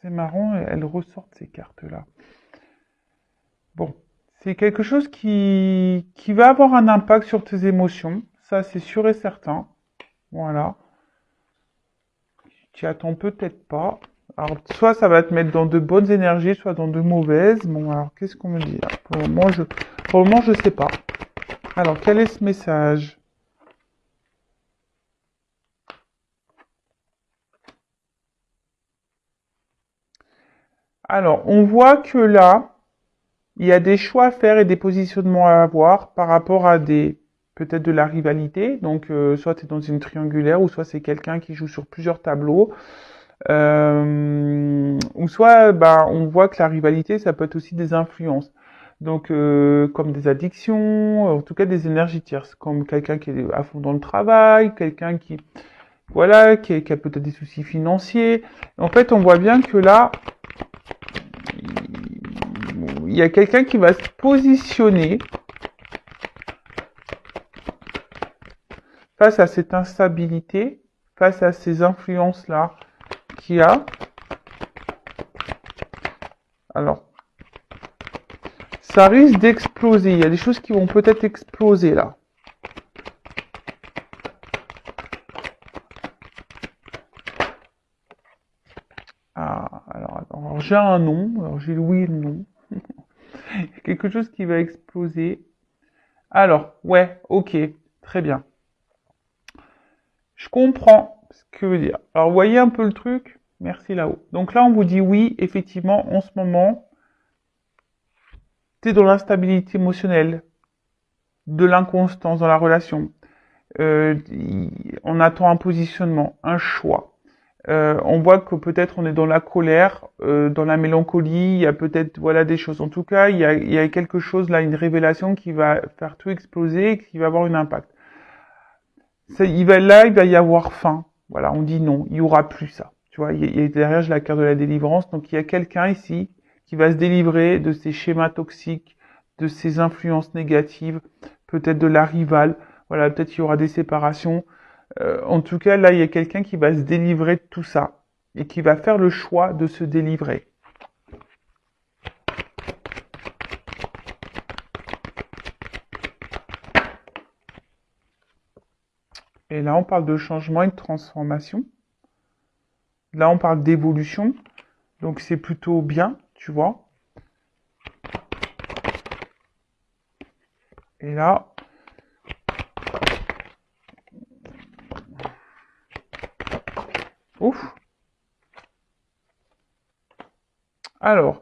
C'est marrant, elles ressortent ces cartes-là. Bon, c'est quelque chose qui va avoir un impact sur tes émotions, ça c'est sûr et certain. Voilà. Tu attends peut-être pas. Alors, soit ça va te mettre dans de bonnes énergies, soit dans de mauvaises. Bon, alors, qu'est-ce qu'on me dit? Pour le moment, je sais pas. Alors, quel est ce message? Alors, on voit que là, il y a des choix à faire et des positionnements à avoir par rapport à peut-être de la rivalité. Donc, soit tu es dans une triangulaire, ou soit c'est quelqu'un qui joue sur plusieurs tableaux. Ou soit, on voit que la rivalité, ça peut être aussi des influences. Donc, comme des addictions, en tout cas des énergies tierces, comme quelqu'un qui est à fond dans le travail, quelqu'un voilà, qui a peut-être des soucis financiers. En fait, on voit bien que là, il y a quelqu'un qui va se positionner face à cette instabilité, face à ces influences-là qu'il y a. Alors, ça risque d'exploser. Il y a des choses qui vont peut-être exploser là. Ah, alors j'ai un nom, alors j'ai le oui et le non. Quelque chose qui va exploser. Alors, ouais, ok, très bien. Je comprends ce que veut dire. Alors, vous voyez un peu le truc? Merci là-haut. Donc là, on vous dit oui, effectivement, en ce moment, tu es dans l'instabilité émotionnelle, de l'inconstance dans la relation. On attend un positionnement, un choix. On voit que peut-être on est dans la colère, dans la mélancolie, il y a peut-être voilà des choses. En tout cas, il y a quelque chose là, une révélation qui va faire tout exploser, qui va avoir un impact. Il va y avoir fin. Voilà, on dit non, il y aura plus ça. Tu vois, il y a derrière j'ai la carte de la délivrance, donc il y a quelqu'un ici qui va se délivrer de ces schémas toxiques, de ces influences négatives, peut-être de la rivale. Voilà, peut-être qu'il y aura des séparations. En tout cas, là, il y a quelqu'un qui va se délivrer de tout ça et qui va faire le choix de se délivrer. Et là, on parle de changement et de transformation. Là, on parle d'évolution. Donc, c'est plutôt bien, tu vois. Et là, ouf. Alors,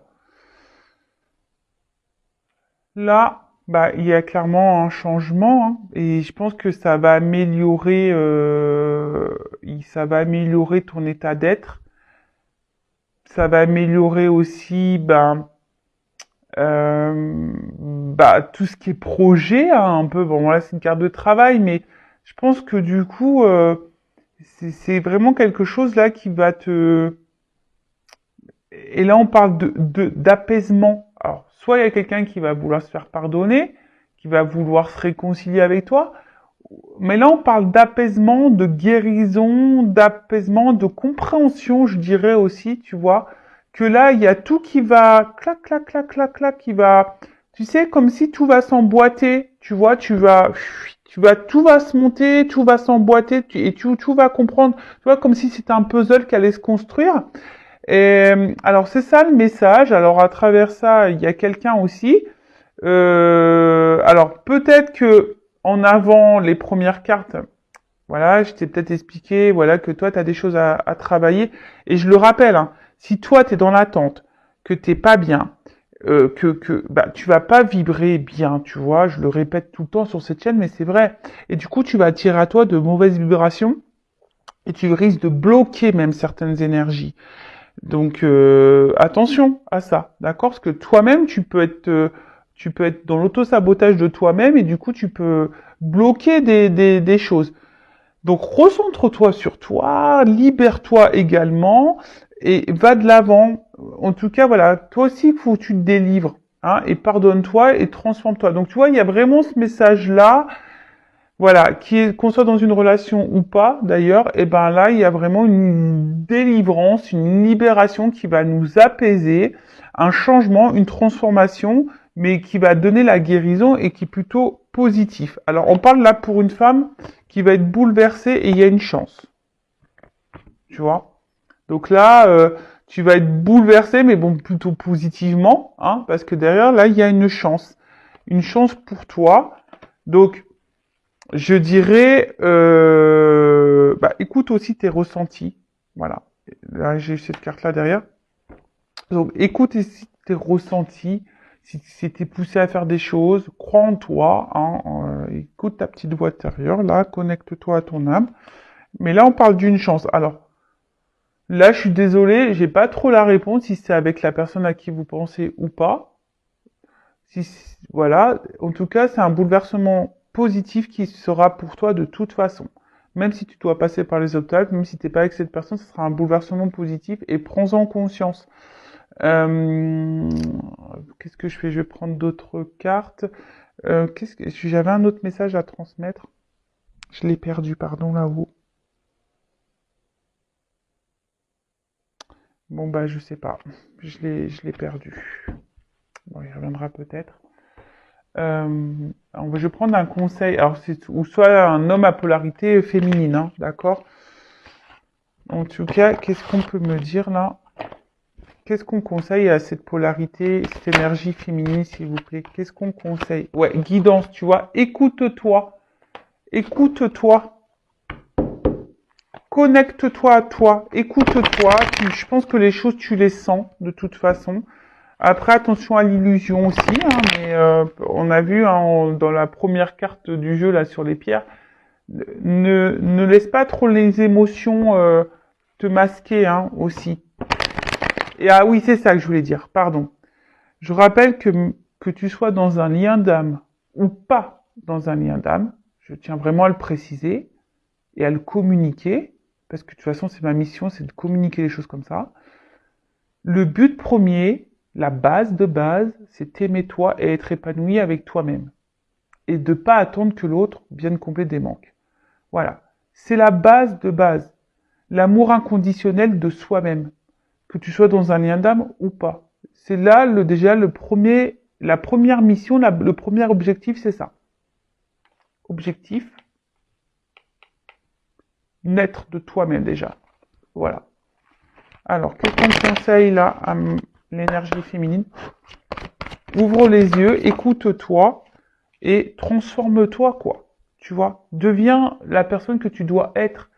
là, bah, il y a clairement un changement, hein, et je pense que ça va améliorer ton état d'être. Ça va améliorer aussi, tout ce qui est projet, hein, un peu. Bon, là, c'est une carte de travail, mais je pense que du coup, c'est vraiment quelque chose là qui va te. Et là, on parle d'apaisement. Alors, soit il y a quelqu'un qui va vouloir se faire pardonner, qui va vouloir se réconcilier avec toi, mais là, on parle d'apaisement, de guérison, d'apaisement, de compréhension, je dirais aussi, tu vois, que là, il y a tout qui va clac, clac, clac, clac, clac, qui va, tu sais, comme si tout va s'emboîter, tu vois, tout va se monter, tout va s'emboîter, et tout va comprendre, tu vois, comme si c'était un puzzle qui allait se construire. Et alors, c'est ça le message. Alors, à travers ça, il y a quelqu'un aussi. Alors, peut-être que en avant les premières cartes, voilà, je t'ai peut-être expliqué, voilà, que toi, tu as des choses à travailler. Et je le rappelle, hein, si toi, tu es dans l'attente, que t'es pas bien, tu vas pas vibrer bien, tu vois. Je le répète tout le temps sur cette chaîne, mais c'est vrai. Et du coup, tu vas attirer à toi de mauvaises vibrations et tu risques de bloquer même certaines énergies. Donc attention à ça, d'accord? Parce que toi-même, tu peux être dans l'auto-sabotage de toi-même et du coup, tu peux bloquer des choses. Donc recentre-toi sur toi, libère-toi également et va de l'avant. En tout cas, voilà, toi aussi, il faut que tu te délivres, hein, et pardonne-toi et transforme-toi. Donc tu vois, il y a vraiment ce message-là, voilà, qu'on soit dans une relation ou pas, d'ailleurs, et ben là, il y a vraiment une délivrance, une libération qui va nous apaiser, un changement, une transformation, mais qui va donner la guérison et qui est plutôt positif. Alors, on parle là pour une femme qui va être bouleversée et il y a une chance, tu vois. Donc là, tu vas être bouleversé, mais bon, plutôt positivement, hein, parce que derrière, là, il y a une chance pour toi. Donc, je dirais, écoute aussi tes ressentis. Voilà. Là, j'ai cette carte-là derrière. Donc, écoute aussi tes ressentis. Si t'es poussé à faire des choses, crois en toi. Hein, écoute ta petite voix intérieure. Là, connecte-toi à ton âme. Mais là, on parle d'une chance. Alors, là, je suis désolé, j'ai pas trop la réponse si c'est avec la personne à qui vous pensez ou pas. Voilà. En tout cas, c'est un bouleversement positif qui sera pour toi de toute façon. même si tu dois passer par les obstacles, même si t'es pas avec cette personne, ce sera un bouleversement positif et prends-en conscience. Euh, Qu'est-ce que je fais? Je vais prendre d'autres cartes. J'avais un autre message à transmettre. Je l'ai perdu, pardon, là-haut. Bon, bah, je sais pas. Je l'ai perdu. Bon, il reviendra peut-être. Je vais prendre un conseil. Alors, ou soit un homme à polarité féminine, hein, d'accord? En tout cas, qu'est-ce qu'on peut me dire là? Qu'est-ce qu'on conseille à cette polarité, cette énergie féminine, s'il vous plaît? Qu'est-ce qu'on conseille? Ouais, guidance, tu vois. Écoute-toi. Écoute-toi. Connecte-toi à toi. Écoute-toi. Je pense que les choses, tu les sens, de toute façon. Après, attention à l'illusion aussi, hein, mais on a vu hein, dans la première carte du jeu, là, sur les pierres, ne laisse pas trop les émotions te masquer hein, aussi. Et ah oui, c'est ça que je voulais dire, pardon. Je rappelle que tu sois dans un lien d'âme ou pas dans un lien d'âme, je tiens vraiment à le préciser et à le communiquer, parce que de toute façon, c'est ma mission, c'est de communiquer les choses comme ça. Le but premier, la base de base, c'est t'aimer toi et être épanoui avec toi-même. Et de pas attendre que l'autre vienne combler des manques. Voilà. C'est la base de base. L'amour inconditionnel de soi-même. Que tu sois dans un lien d'âme ou pas. C'est là déjà la première mission, le premier objectif, c'est ça. Objectif, naître de toi-même déjà. Voilà. Alors, qu'est-ce qu'on conseille là à l'énergie féminine? Ouvre les yeux, écoute-toi et transforme-toi, quoi. Tu vois, deviens la personne que tu dois être.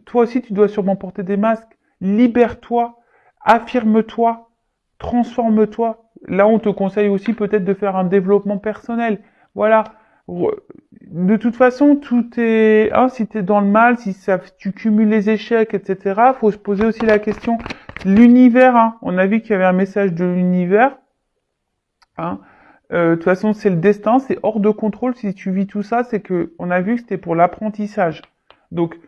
Toi aussi, tu dois sûrement porter des masques. Libère-toi, affirme-toi, transforme-toi. Là, on te conseille aussi peut-être de faire un développement personnel. Voilà. De toute façon, tout est, hein, si tu es dans le mal, si tu cumules les échecs, etc., faut se poser aussi la question. L'univers, hein, on a vu qu'il y avait un message de l'univers. Hein. De toute façon, c'est le destin, c'est hors de contrôle. Si tu vis tout ça, c'est que on a vu que c'était pour l'apprentissage. Donc,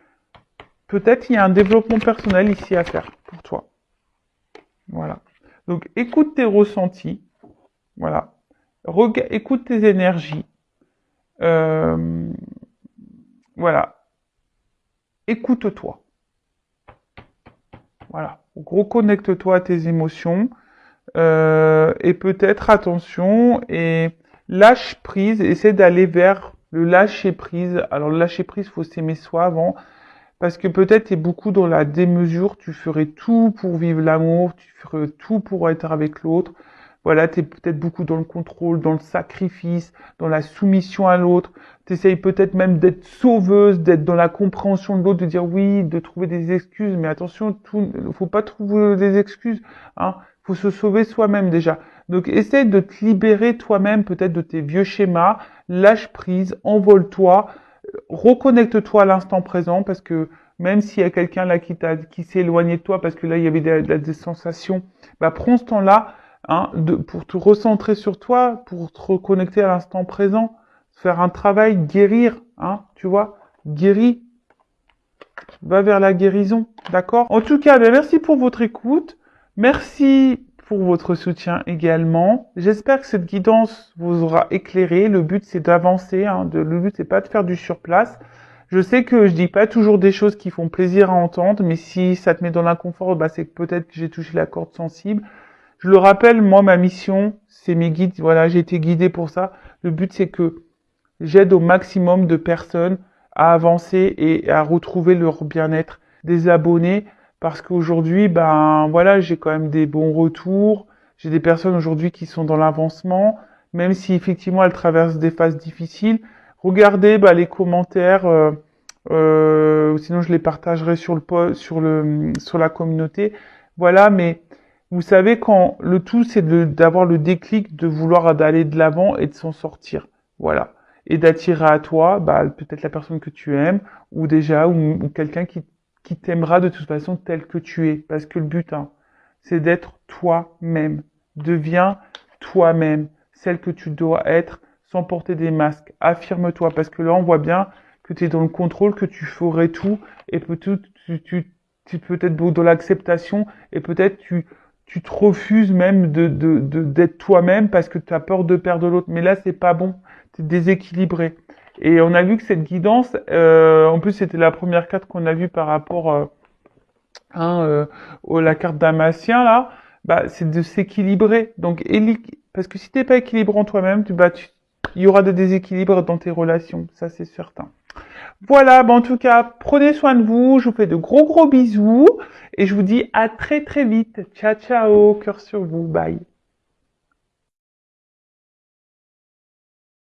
peut-être il y a un développement personnel ici à faire pour toi. Voilà. Donc, écoute tes ressentis. Voilà. Écoute tes énergies. Voilà. Écoute-toi. Voilà. Donc, reconnecte-toi à tes émotions. Et peut-être attention et lâche prise. Essaie d'aller vers le lâcher prise. Alors, le lâcher prise, faut s'aimer soi avant. Parce que peut-être tu es beaucoup dans la démesure, tu ferais tout pour vivre l'amour, tu ferais tout pour être avec l'autre. Voilà, tu es peut-être beaucoup dans le contrôle, dans le sacrifice, dans la soumission à l'autre. Tu essayes peut-être même d'être sauveuse, d'être dans la compréhension de l'autre, de dire oui, de trouver des excuses. Mais attention, faut pas trouver des excuses. Hein. Faut se sauver soi-même déjà. Donc essaye de te libérer toi-même peut-être de tes vieux schémas, lâche prise, envole-toi. Reconnecte-toi à l'instant présent parce que même s'il y a quelqu'un là qui s'est éloigné de toi parce que là il y avait des sensations, bah prends ce temps-là hein, pour te recentrer sur toi, pour te reconnecter à l'instant présent, faire un travail, guérir, hein, tu vois, guéris, va vers la guérison, d'accord? En tout cas, ben, merci pour votre écoute, merci pour votre soutien également. J'espère que cette guidance vous aura éclairé. Le but, c'est d'avancer. Hein, le but, c'est pas de faire du surplace. Je sais que je dis pas toujours des choses qui font plaisir à entendre, mais si ça te met dans l'inconfort, bah, c'est que peut-être que j'ai touché la corde sensible. Je le rappelle, moi, ma mission, c'est mes guides. Voilà, j'ai été guidé pour ça. Le but, c'est que j'aide au maximum de personnes à avancer et à retrouver leur bien-être. Des abonnés, parce qu'aujourd'hui, ben voilà, j'ai quand même des bons retours. J'ai des personnes aujourd'hui qui sont dans l'avancement, même si effectivement elles traversent des phases difficiles. Regardez les commentaires, sinon je les partagerai sur la communauté. Voilà, mais vous savez quand le tout c'est d'avoir le déclic de vouloir d'aller de l'avant et de s'en sortir. Voilà. Et d'attirer à toi, peut-être la personne que tu aimes, ou déjà, ou quelqu'un qui t'aimera de toute façon tel que tu es. Parce que le but, hein, c'est d'être toi-même. Deviens toi-même, celle que tu dois être, sans porter des masques. Affirme-toi, parce que là, on voit bien que tu es dans le contrôle, que tu ferais tout, et peut-être tu peut-être beau dans l'acceptation, et peut-être tu te refuses même d'être toi-même parce que tu as peur de perdre l'autre. Mais là, c'est pas bon, tu es déséquilibré. Et on a vu que cette guidance, en plus c'était la première carte qu'on a vue par rapport la carte damasien là, bah, c'est de s'équilibrer. Donc, parce que si t'es pas équilibré en toi-même, il y aura des déséquilibres dans tes relations, ça c'est certain. Voilà, bah, en tout cas, prenez soin de vous, je vous fais de gros bisous et je vous dis à très très vite. Ciao ciao, cœur sur vous, bye.